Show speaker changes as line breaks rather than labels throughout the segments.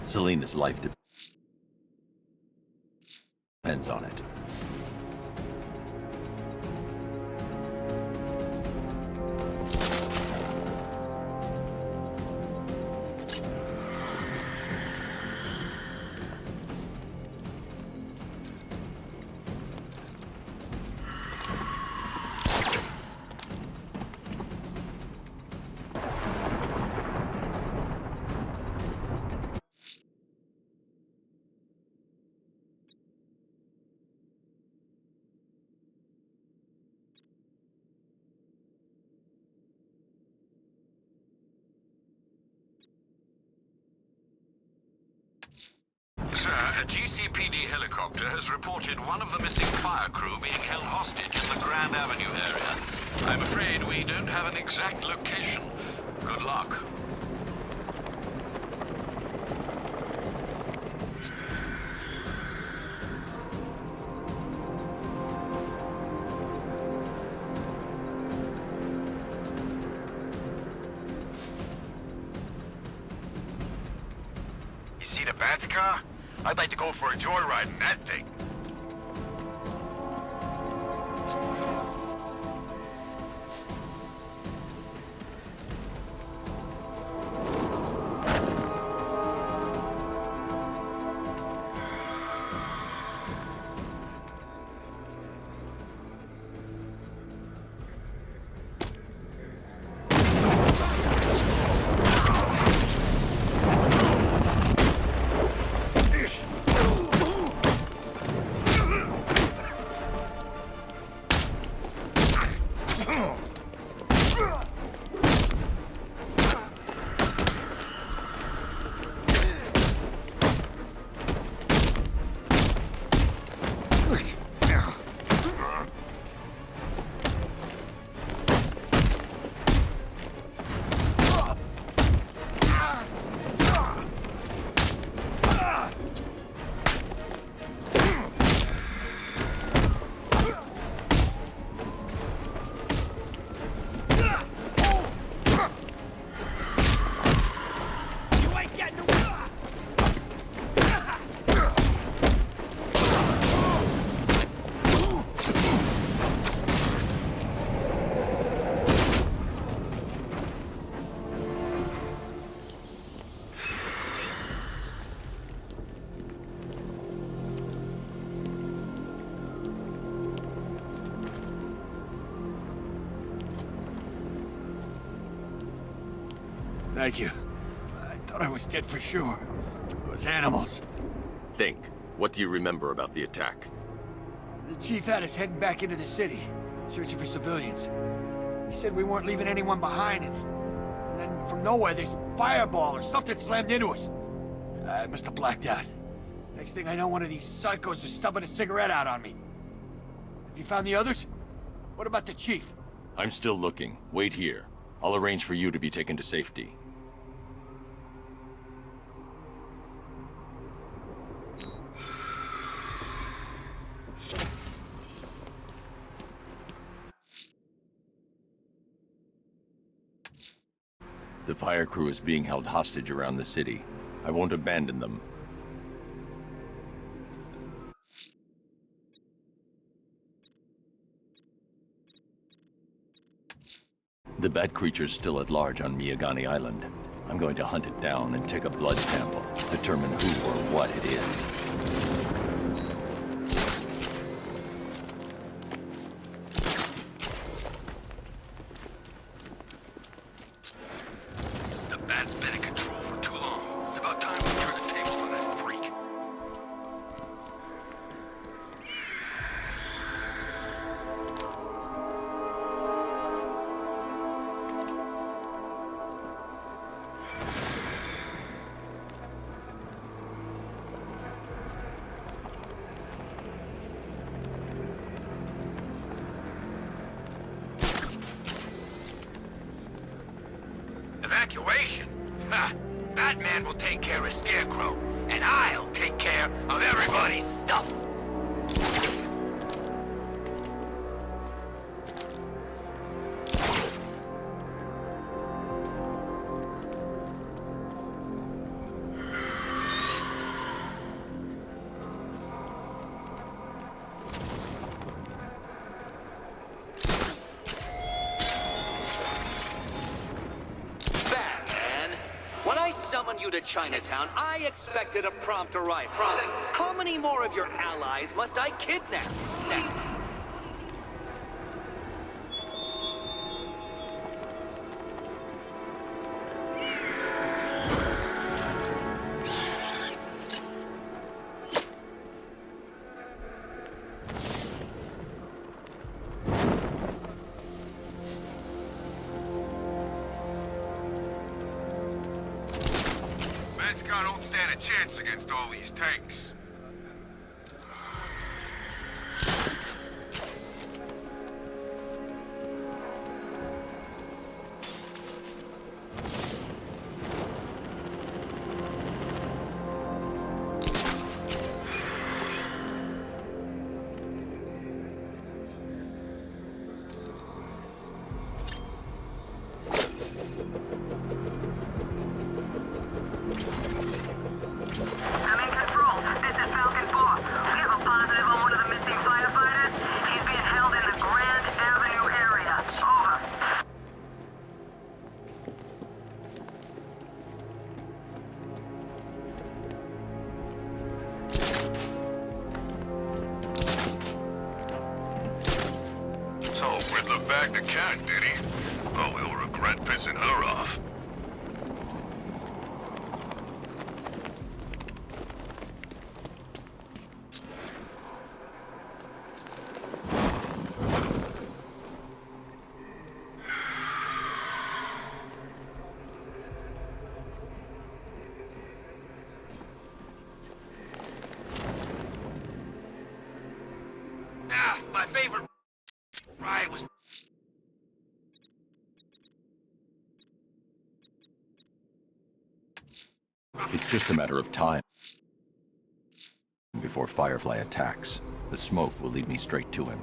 Selena's life depends on it.
Sir, a GCPD helicopter has reported one of the missing fire crew being held hostage in the Grand Avenue area. I'm afraid we don't have an exact location. Good luck.
You see the Bats car? I'd like to go for a joyride in that thing.
Thank you. I thought I was dead for sure. Those animals.
Think. What do you remember about the attack?
The chief had us heading back into the city, searching for civilians. He said we weren't leaving anyone behind, and then from nowhere, this fireball or something slammed into us. I must have blacked out. Next thing I know, one of these psychos is stubbing a cigarette out on me. Have you found the others? What about the chief?
I'm still looking. Wait here. I'll arrange for you to be taken to safety. The fire crew is being held hostage around the city. I won't abandon them. The bat creature's still at large on Miyagani Island. I'm going to hunt it down and take a blood sample, determine who or what it is.
The Bat's been in control for too long. It's about time we turn the tables on that freak. Evacuation? Ha! Batman will take care of Scarecrow, and I'll take care of everybody's stuff.
on you to Chinatown, I expected a prompt arrival. How many more of your allies must I kidnap?
Metzger don't stand a chance against all these tanks.
I'm in control. This is Falcon 4. We have a positive on one of the missing firefighters. He's being held in the Grand Avenue area. Over.
So, Riddler bagged the cat, did he? Oh, he'll regret pissing her off. My favorite ride was...
It's just a matter of time before Firefly attacks. The smoke will lead me straight to him.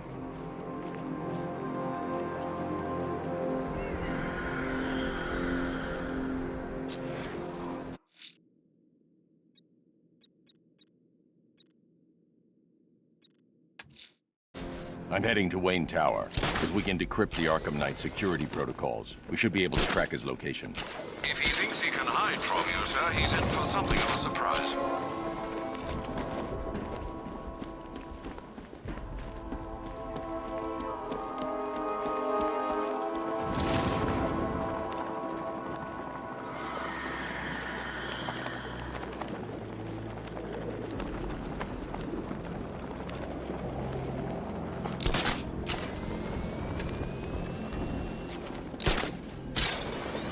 I'm heading to Wayne Tower. If we can decrypt the Arkham Knight security protocols, we should be able to track his location.
If he thinks he can hide from you, sir, he's in for something of a surprise.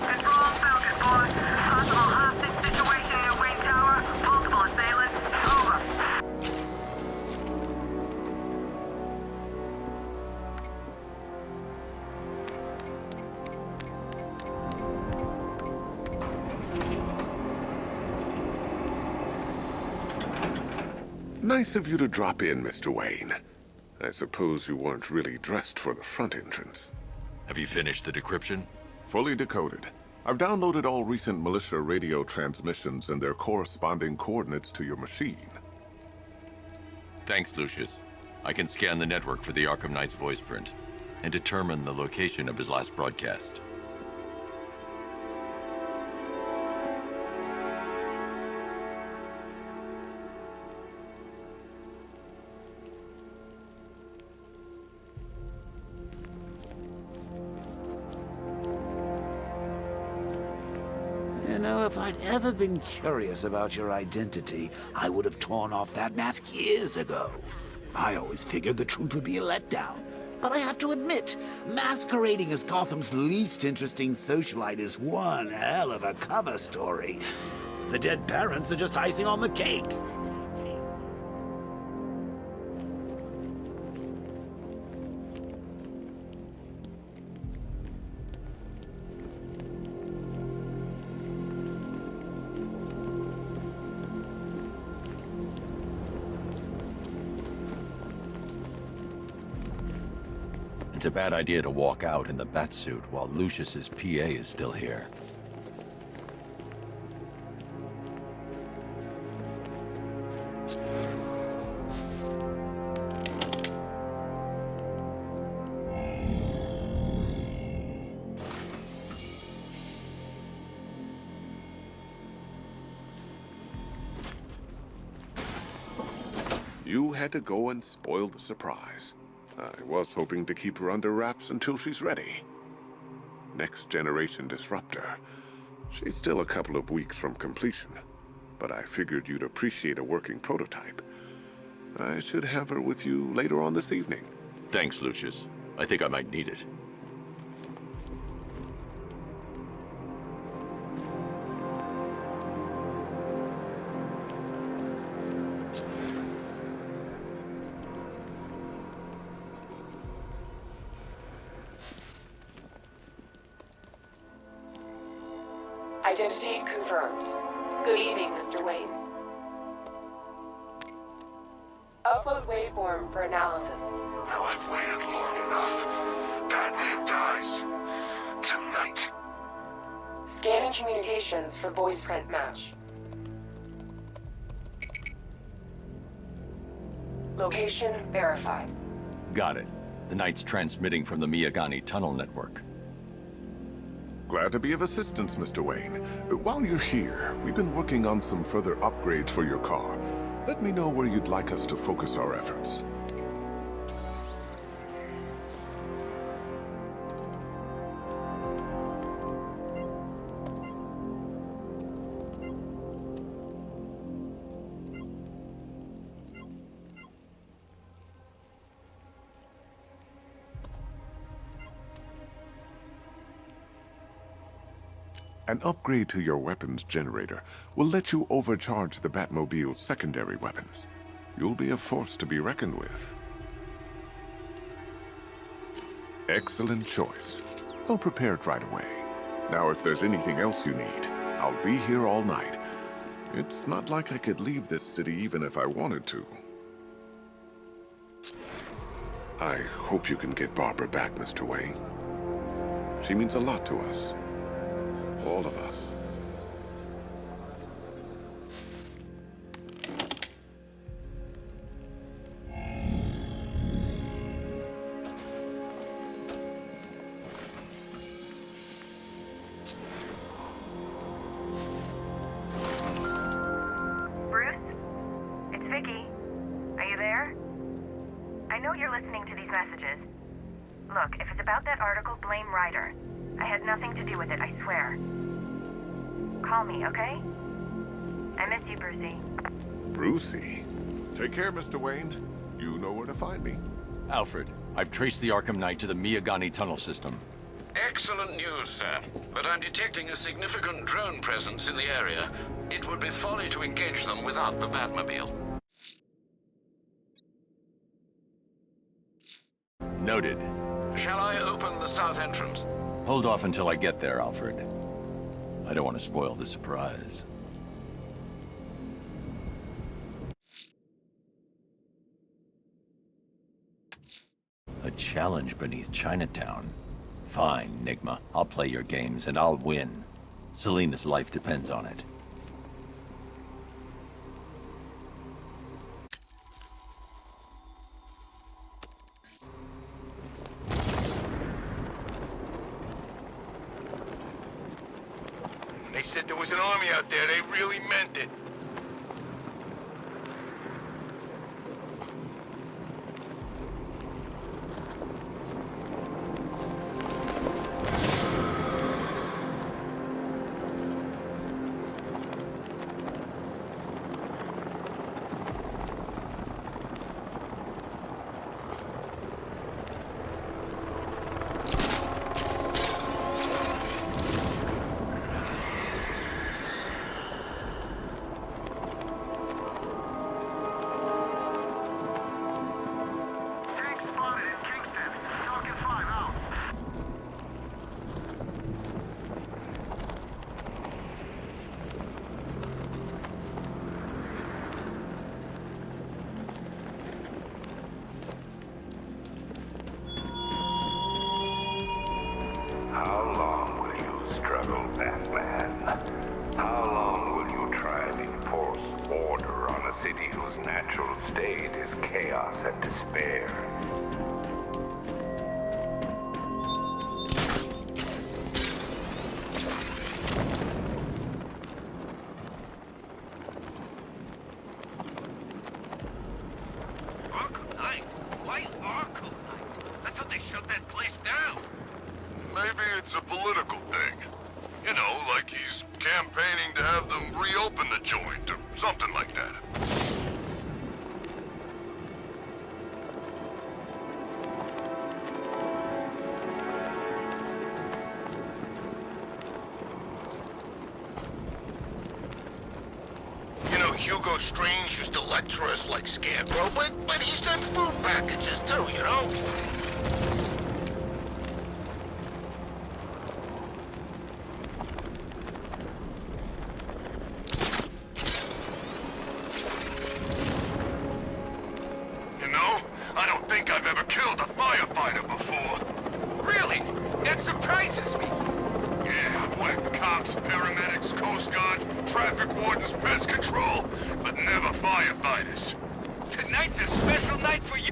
Control, Falcon 4. Possible hostage situation near Wayne Tower. Multiple assailants. Over.
Nice of you to drop in, Mr. Wayne. I suppose you weren't really dressed for the front entrance.
Have you finished the decryption?
Fully decoded. I've downloaded all recent militia radio transmissions and their corresponding coordinates to your machine.
Thanks, Lucius. I can scan the network for the Arkham Knight's voice print and determine the location of his last broadcast.
You know, if I'd ever been curious about your identity, I would have torn off that mask years ago. I always figured the truth would be a letdown. But I have to admit, masquerading as Gotham's least interesting socialite is one hell of a cover story. The dead parents are just icing on the cake.
It's a bad idea to walk out in the Batsuit while Lucius's PA is still here.
You had to go and spoil the surprise. I was hoping to keep her under wraps until she's ready. Next generation disruptor. She's still a couple of weeks from completion, but I figured you'd appreciate a working prototype. I should have her with you later on this evening.
Thanks, Lucius. I think I might need it.
Identity confirmed. Good evening, Mr. Wayne. Upload waveform for analysis.
Now I've waited long enough. Batman dies. Tonight.
Scanning communications for voice print match. Location verified.
Got it. The Knight's transmitting from the Miyagani tunnel network.
Glad to be of assistance, Mr. Wayne. While you're here, we've been working on some further upgrades for your car. Let me know where you'd like us to focus our efforts. An upgrade to your weapons generator will let you overcharge the Batmobile's secondary weapons. You'll be a force to be reckoned with. Excellent choice. I'll prepare it right away. Now, if there's anything else you need, I'll be here all night. It's not like I could leave this city even if I wanted to. I hope you can get Barbara back, Mr. Wayne. She means a lot to us. All of us.
Bruce? It's Vicky. Are you there? I know you're listening to these messages. Look, if it's about that article, blame Ryder. I had nothing to do with it, I swear. Call me, okay? I miss you, Brucey.
Brucey? Take care, Mr. Wayne. You know where to find me.
Alfred, I've traced the Arkham Knight to the Miyagani tunnel system.
Excellent news, sir. But I'm detecting a significant drone presence in the area. It would be folly to engage them without the Batmobile.
Noted.
Shall I open the south entrance?
Hold off until I get there, Alfred. I don't want to spoil the surprise. A challenge beneath Chinatown. Fine, Nigma. I'll play your games and I'll win. Selena's life depends on it.
They said there was an army out there. They really meant it.
How long will you struggle, Batman? How long will you try and enforce order on a city whose natural state is chaos and despair?
campaigning to have them reopen the joint, or something like that. You know, Hugo Strange used to lecture us like Scarecrow, but he sent food packages too, you know? You know, I don't think I've ever killed a firefighter before. Really? That surprises me. Yeah, I've whacked cops, paramedics, coast guards, traffic wardens, pest control, but never firefighters. Tonight's a special night for you.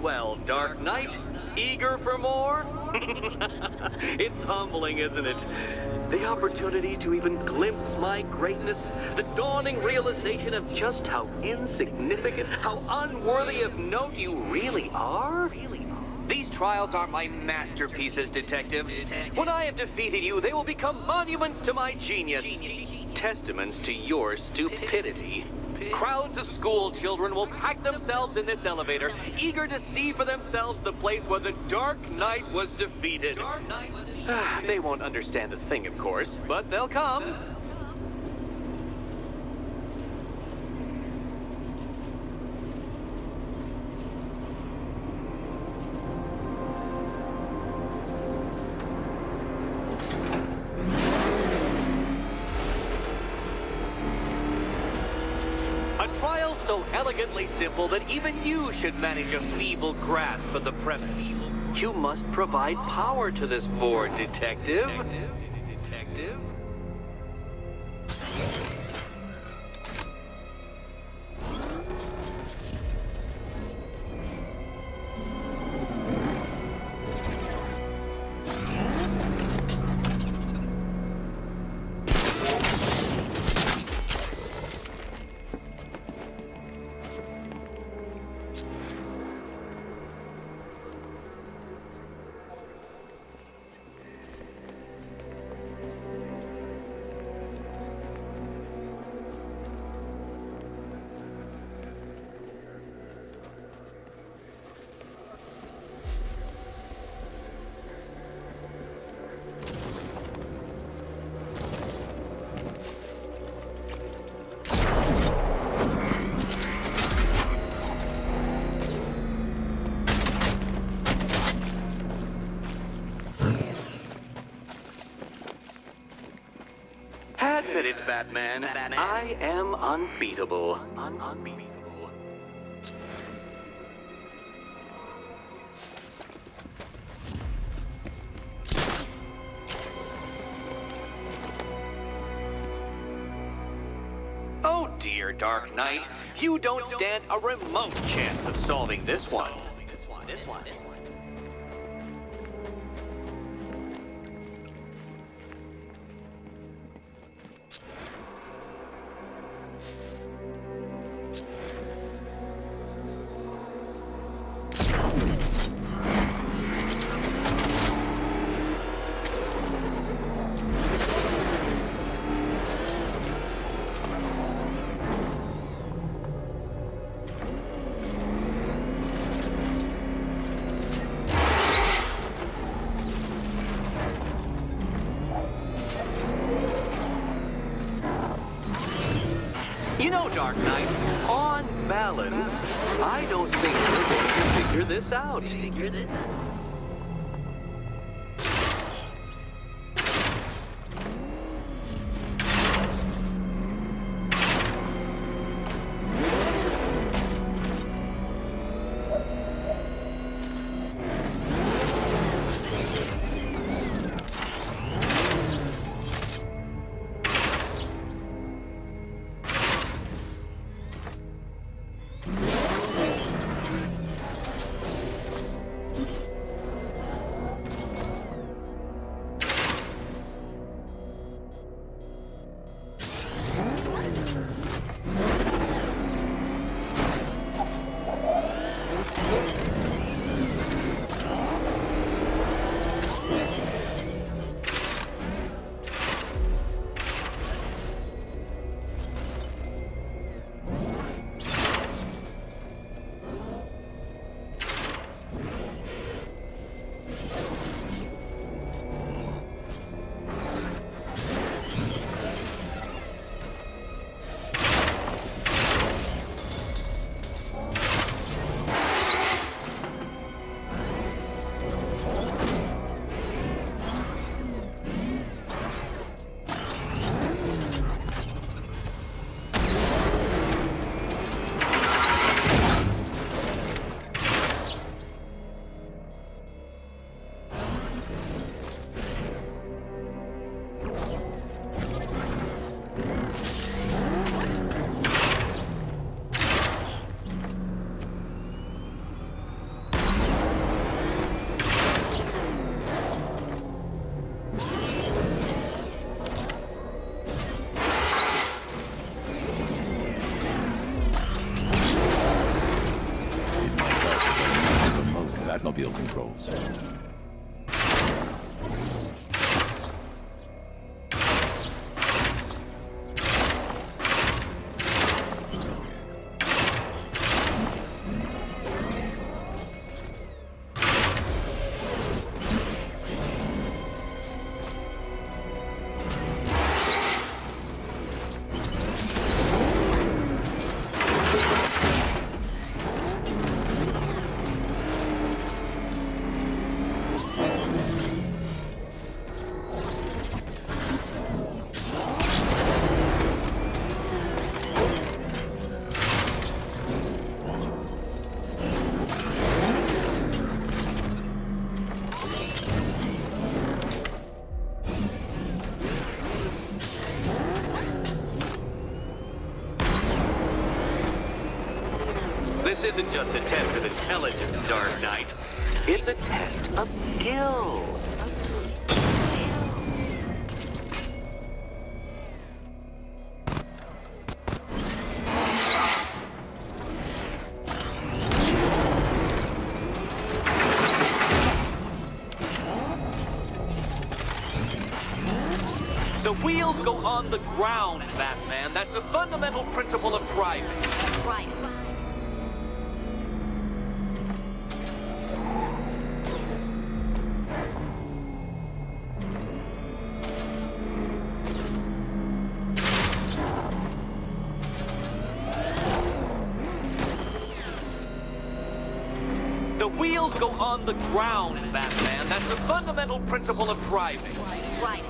Well, Dark Knight, eager for more? It's humbling, isn't it? The opportunity to even glimpse my greatness, the dawning realization of just how insignificant, how unworthy of note you really are? These trials are my masterpieces, Detective. When I have defeated you, they will become monuments to my genius, testaments to your stupidity. Crowds of school children will pack themselves in this elevator, eager to see for themselves the place where the Dark Knight was defeated. They won't understand a thing, of course, but they'll come. So elegantly simple that even you should manage a feeble grasp of the premise. You must provide power to this board, Detective. Detective? Admit it, Batman. I am unbeatable. Unbeatable. Oh dear, Dark Knight. You don't stand a remote chance of solving this one. This one. balance, I don't think we're going to figure this out.
Batmobile controls.
This isn't just a test of intelligence, Dark Knight. It's a test of skill. The wheels go on the ground, Batman. That's a fundamental principle of driving.
Right.
The wheels go on the ground, Batman. That's a fundamental principle of driving.
Right.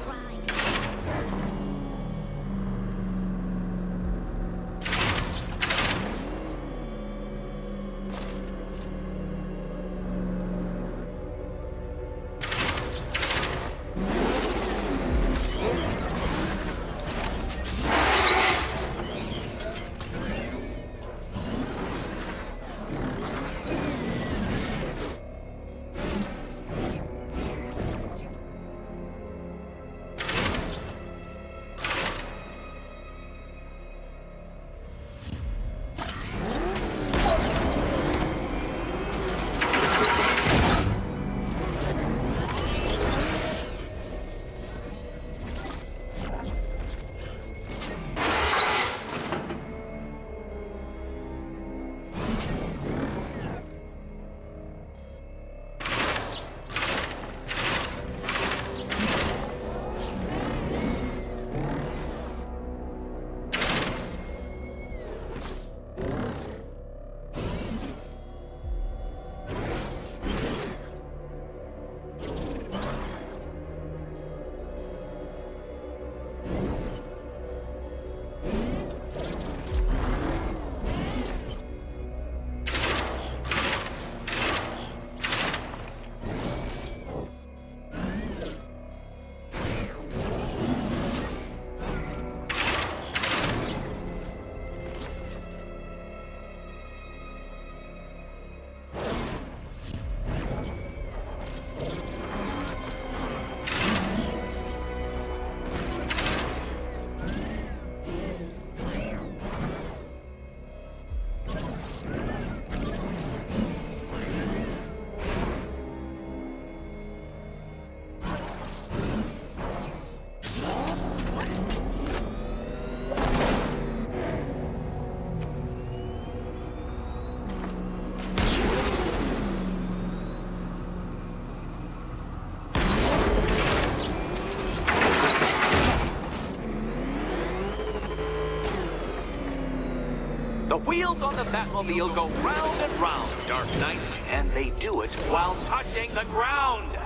wheels on the Batmobile go round and round, Dark Knight, and they do it while touching the ground.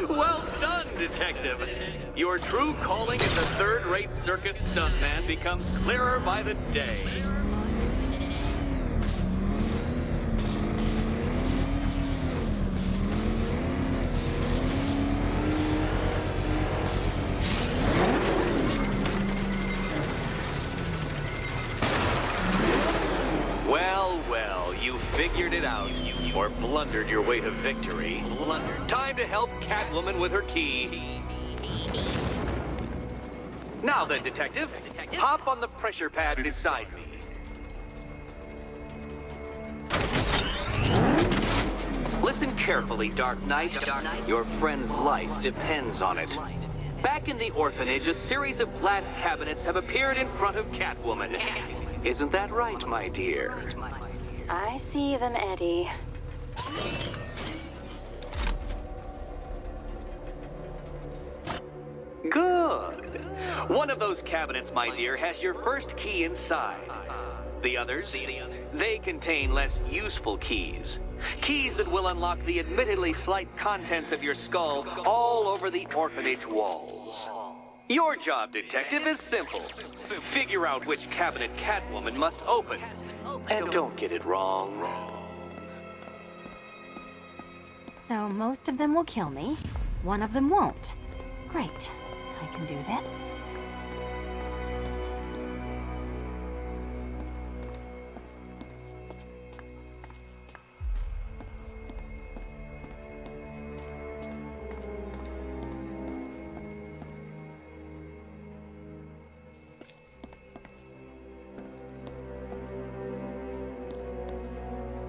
Well done, Detective. Your true calling as a third-rate circus stuntman becomes clearer by the day. Well, you figured it out. Or blundered your way to victory. Time to help Catwoman with her key. Now then, Detective, hop on the pressure pad beside me. Listen carefully, Dark Knight. Your friend's life depends on it. Back in the orphanage, a series of glass cabinets have appeared in front of Catwoman. Isn't that right, my dear?
I see them, Eddie.
Good. One of those cabinets, my dear, has your first key inside. The others, they contain less useful keys. Keys that will unlock the admittedly slight contents of your skull all over the orphanage walls. Your job, Detective, is simple. Figure out which cabinet Catwoman must open. And don't get it wrong.
So most of them will kill me. One of them won't. Great. I can do this.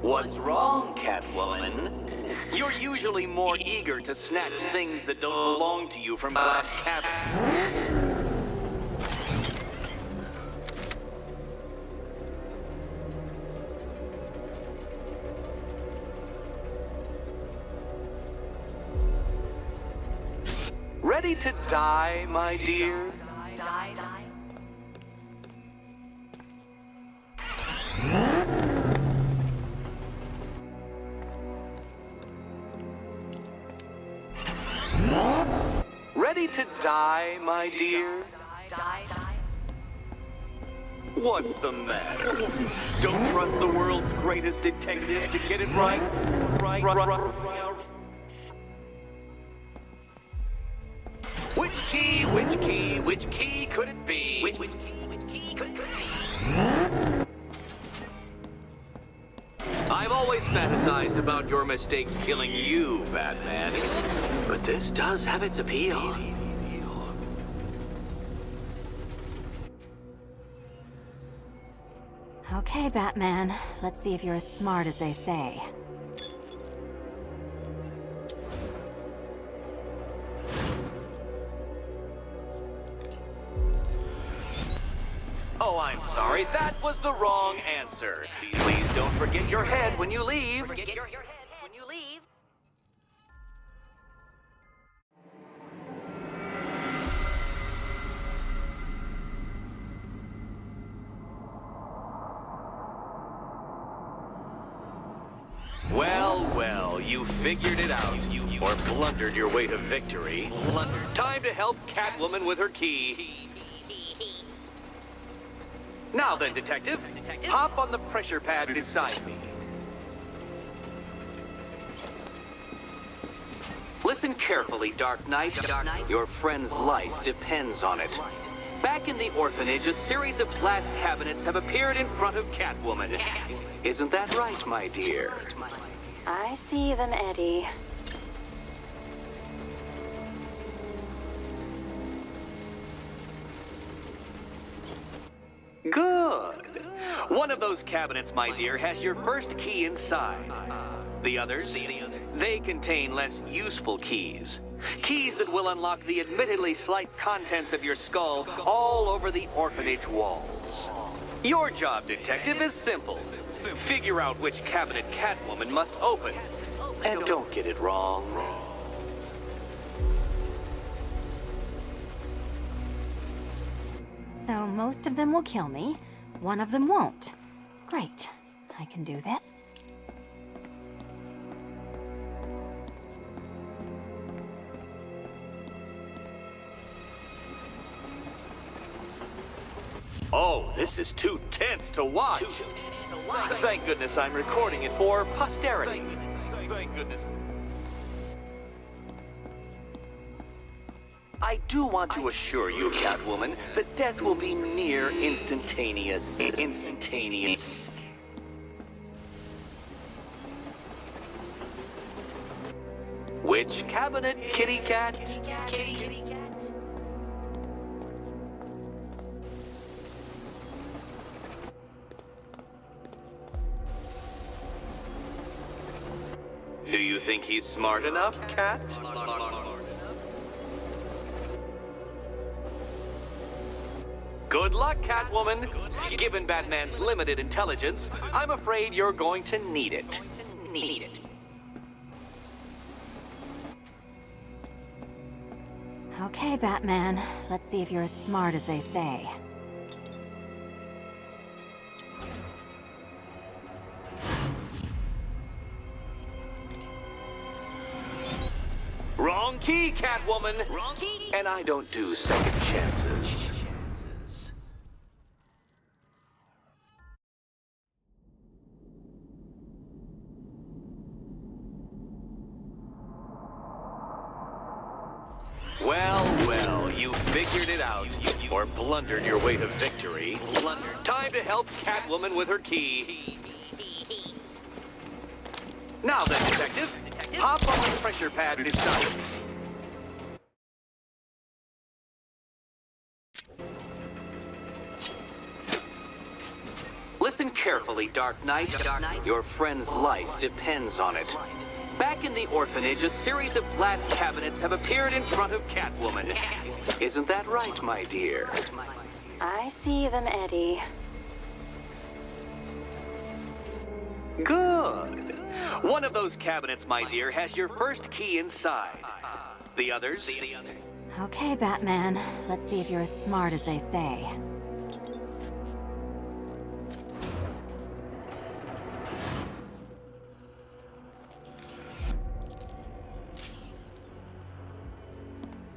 What's wrong, Catwoman? You're usually more eager to snatch things that don't belong to you from glass cabinets. Ready to die, my dear? Ready to die, my dear? What's the matter? Don't trust the world's greatest detective to get it right? Right. Which key could it be? Which key could it be? I've always fantasized about your mistakes killing you, Batman. But this does have its appeal.
Okay, Batman. Let's see if you're as smart as they say.
Oh, I'm sorry. That was the wrong answer. Please don't forget your head when you leave. Well, you figured it out. Or blundered your way to victory. Time to help Catwoman with her key. Now then, Detective, hop on the pressure pad beside me. Listen carefully, Dark Knight. Your friend's life depends on it. Back in the orphanage, a series of glass cabinets have appeared in front of Catwoman. Isn't that right, my dear?
I see them, Eddie.
Good. One of those cabinets, my dear, has your first key inside. The others, they contain less useful keys. Keys that will unlock the admittedly slight contents of your skull all over the orphanage walls. Your job, Detective, is simple. Figure out which cabinet Catwoman must open. And don't get it wrong.
So most of them will kill me. One of them won't. Great. I can do this.
Oh, this is too tense to watch. Thank goodness I'm recording it for posterity. Thank goodness. I do want to assure you, Catwoman, that death will be near instantaneous. Instantaneous. Which cabinet, kitty cat? Kitty cat? Do you think he's smart enough, Cat? Good luck, Catwoman. Given Batman's limited intelligence, I'm afraid you're going to need it.
Okay, Batman. Let's see if you're as smart as they say.
Wrong key, Catwoman. Wrong key. And I don't do second chances. Well, you figured it out. Or blundered your way to victory. Time to help Catwoman with her key. Now then, Detective, hop on the pressure pad beside him. Listen carefully, Dark Knight. Your friend's life depends on it. Back in the orphanage, a series of glass cabinets have appeared in front of Catwoman. Isn't that right, my dear?
I see them, Eddie.
Good. One of those cabinets, my dear, has your first key inside. The others?
Okay, Batman. Let's see if you're as smart as they say.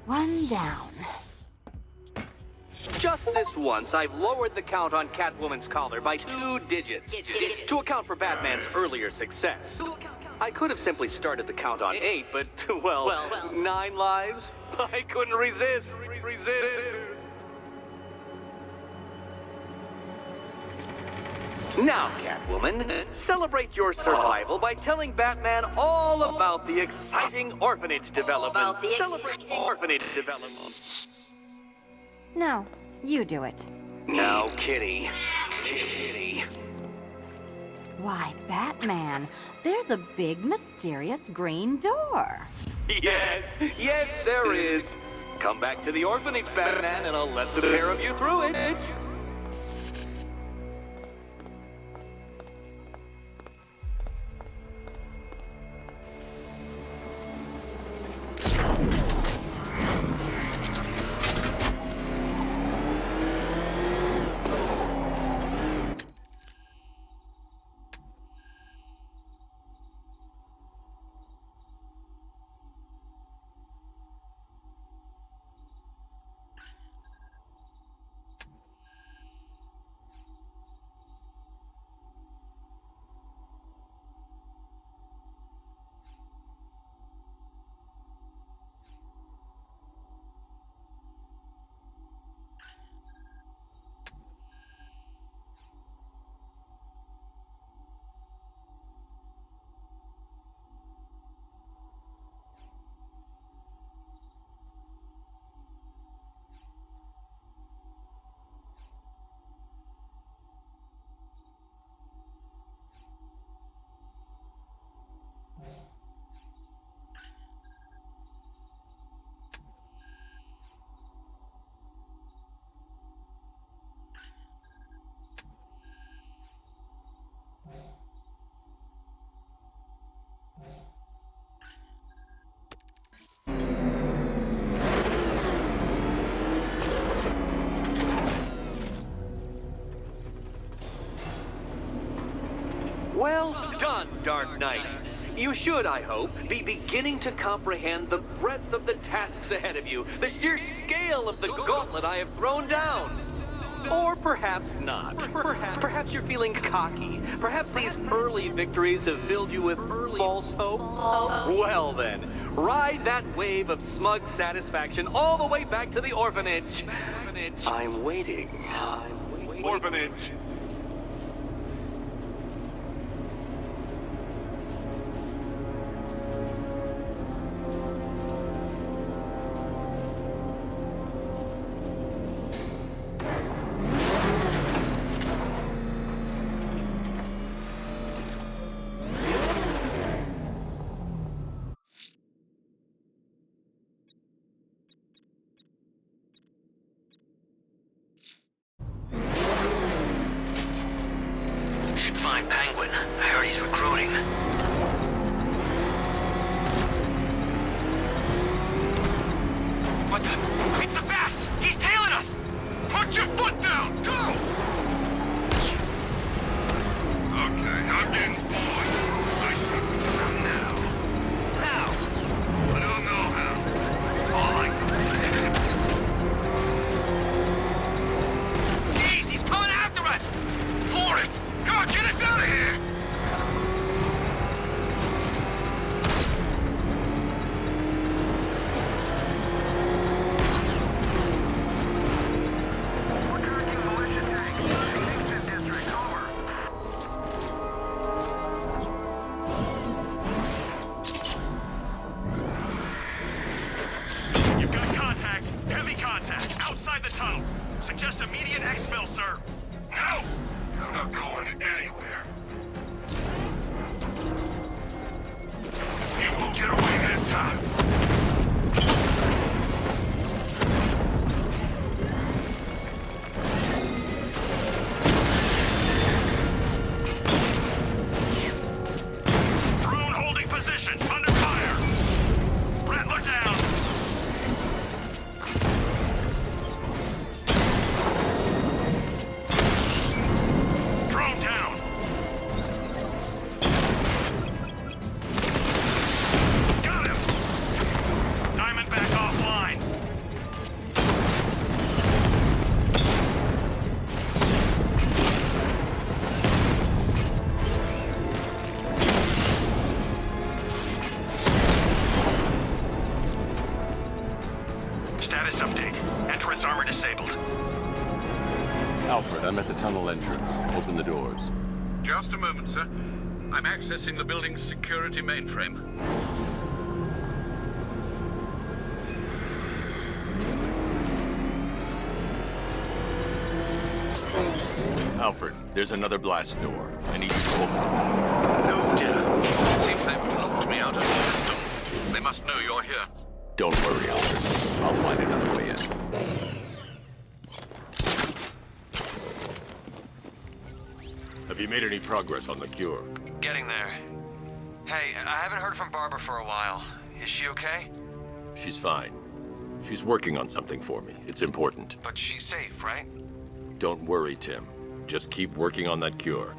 One down.
Just this once, I've lowered the count on Catwoman's collar by 2 digits to account for Batman's earlier success. I could have simply started the count on 8, but, well, 9 lives? I couldn't resist. Now, Catwoman, celebrate your survival by telling Batman all about the exciting orphanage development. Celebrate orphanage development.
No, you do it.
Now, Kitty. Kitty.
Why, Batman, there's a big, mysterious green door.
Yes, there is. Come back to the orphanage, Batman, and I'll let the pair of you through it. Well done, Dark Knight. You should, I hope, be beginning to comprehend the breadth of the tasks ahead of you, the sheer scale of the gauntlet I have thrown down. Or perhaps not. Perhaps you're feeling cocky. Perhaps these early victories have filled you with false hope. Well then, ride that wave of smug satisfaction all the way back to the orphanage. I'm waiting.
Orphanage.
Should find Penguin. I heard he's recruiting.
What the? It's the bat! He's tailing us! Put your foot down! Go! Okay, I'm getting bored. I should come now. How? I don't know how. All I... Jeez, he's coming after us! For it! Come on, get us out of here! You've got contact. Heavy contact. Outside the tunnel. Suggest immediate exfil, sir. No! I'm not going anywhere. You won't get away this time. Drone holding position. Under fire. Rattler down. Drone down. Got him. Diamondback offline. Status update. Entrance armor disabled.
Alfred, I'm at the tunnel entrance. Open the doors.
Just a moment, sir. I'm accessing the building's security mainframe.
Alfred, there's another blast door. I need you to open it.
Oh dear. Seems they've locked me out of the system. They must know you're here.
Don't worry, Alfred. I'll find another way in.
Have you made any progress on the cure?
Getting there. Hey, I haven't heard from Barbara for a while. Is she okay?
She's fine. She's working on something for me. It's important.
But she's safe, right?
Don't worry, Tim. Just keep working on that cure.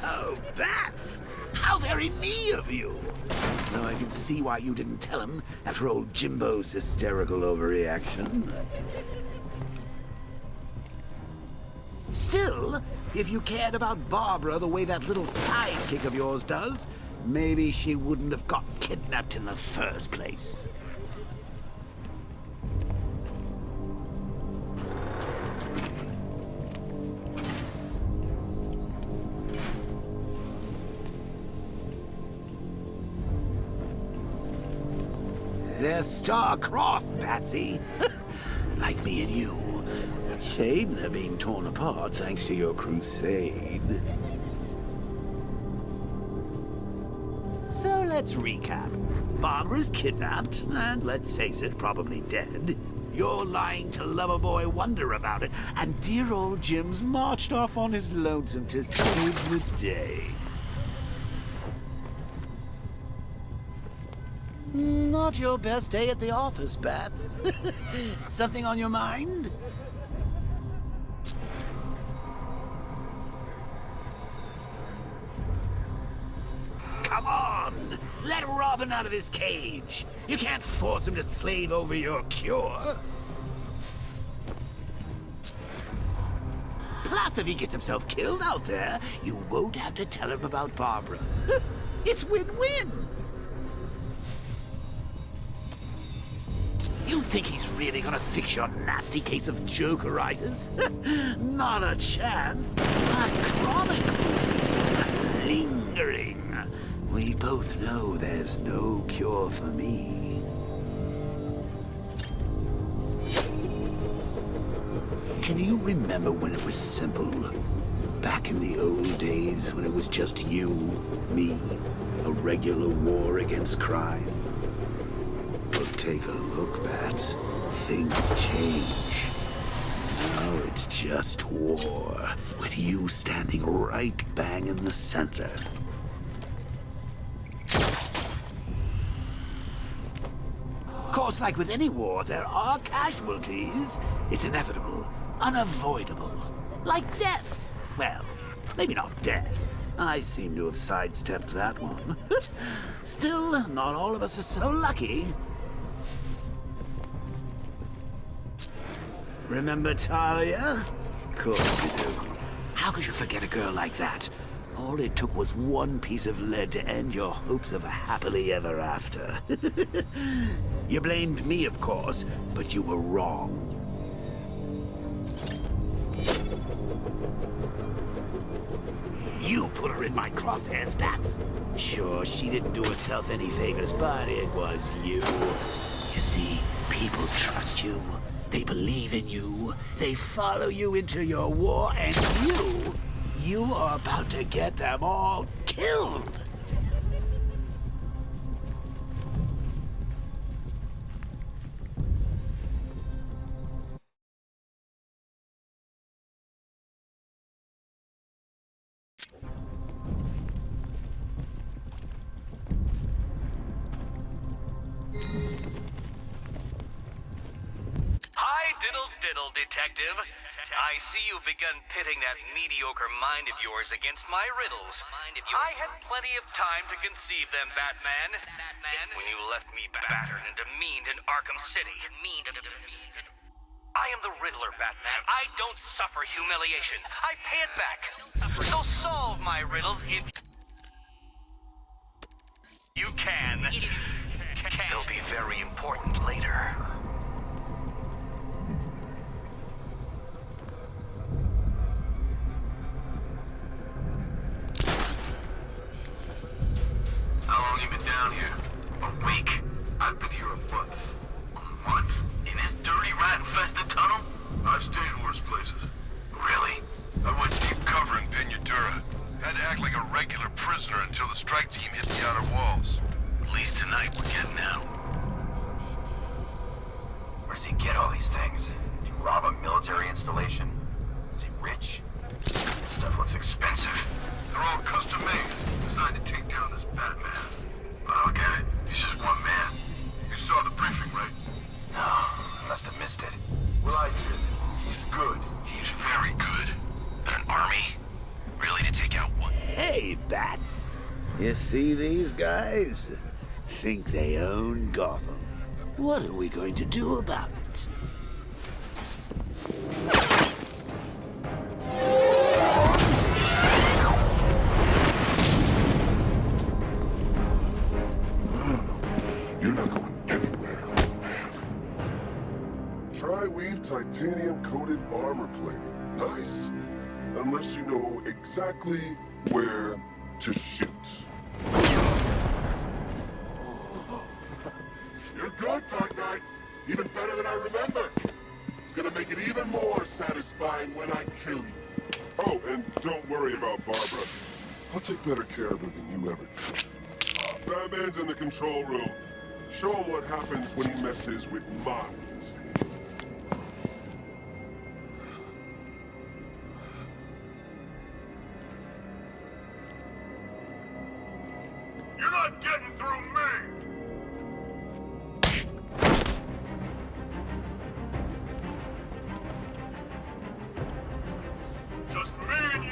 Oh, bats! How very me of you! Now I can see why you didn't tell him after old Jimbo's hysterical overreaction. Still, if you cared about Barbara the way that little sidekick of yours does, maybe she wouldn't have got kidnapped in the first place. They're star-crossed, Patsy. Like me and you. Shame they're being torn apart thanks to your crusade. So let's recap. Barbara's kidnapped, and let's face it, probably dead. You're lying to Loverboy Wonder about it, and dear old Jim's marched off on his lonesome to save the day. Not your best day at the office, Bats. Something on your mind? Let Robin out of his cage. You can't force him to slave over your cure. Plus, if he gets himself killed out there, you won't have to tell him about Barbara. It's win-win. You think he's really gonna fix your nasty case of Jokeritis? Not a chance. A chronic poison, lingering. We both know there's no cure for me. Can you remember when it was simple? Back in the old days when it was just you, me, a regular war against crime? Well, take a look, Bats. Things change. Now it's just war, with you standing right bang in the center. Of course, like with any war, there are casualties. It's inevitable, unavoidable. Like death. Well, maybe not death. I seem to have sidestepped that one. Still, not all of us are so lucky. Remember Talia? Of course you do. How could you forget a girl like that? All it took was one piece of lead to end your hopes of a happily ever after. You blamed me, of course, but you were wrong. You put her in my crosshairs, Bats. Sure, she didn't do herself any favors, but it was you. You see, people trust you. They believe in you. They follow you into your war, and you are about to get them all killed.
Hi, diddle, detective. I see you've begun pitting that mediocre mind of yours against my riddles. I had plenty of time to conceive them, Batman. When you left me battered and demeaned in Arkham City. I am the Riddler, Batman. I don't suffer humiliation. I pay it back. So solve my riddles if you can. They'll be very important later.
How long you been down here? A week? I've been here a month. A month? In this dirty, rat-infested tunnel? I've stayed in worse places. Really? I went deep cover in Pinadura. Had to act like a regular prisoner until the strike team hit the outer walls. At least tonight we're getting out.
Where does he get all these things? Did he rob a military installation? Is he rich?
This stuff looks expensive. They're all custom-made, designed to take down this Batman. But I'll get it. He's just one man. You saw the briefing, right?
No, I must have missed it. Well, I did. He's good.
He's very good. But an army? Really, to take out one?
Hey, Bats. You see these guys? Think they own Gotham. What are we going to do about it?
You're not going anywhere, man. Tri-weave titanium-coated armor plating. Nice. Unless you know exactly where to shoot. You're good, Dark Knight. Even better than I remember. It's gonna make it even more satisfying when I kill you. Oh, and don't worry about Barbara. I'll take better care of her than you ever did. Batman's in the control room. Show him what happens when he messes with minds.
You're not getting through me! Just me and you!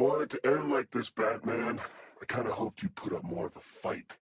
want it to end like this, Batman. I kinda hoped you'd put up more of a fight.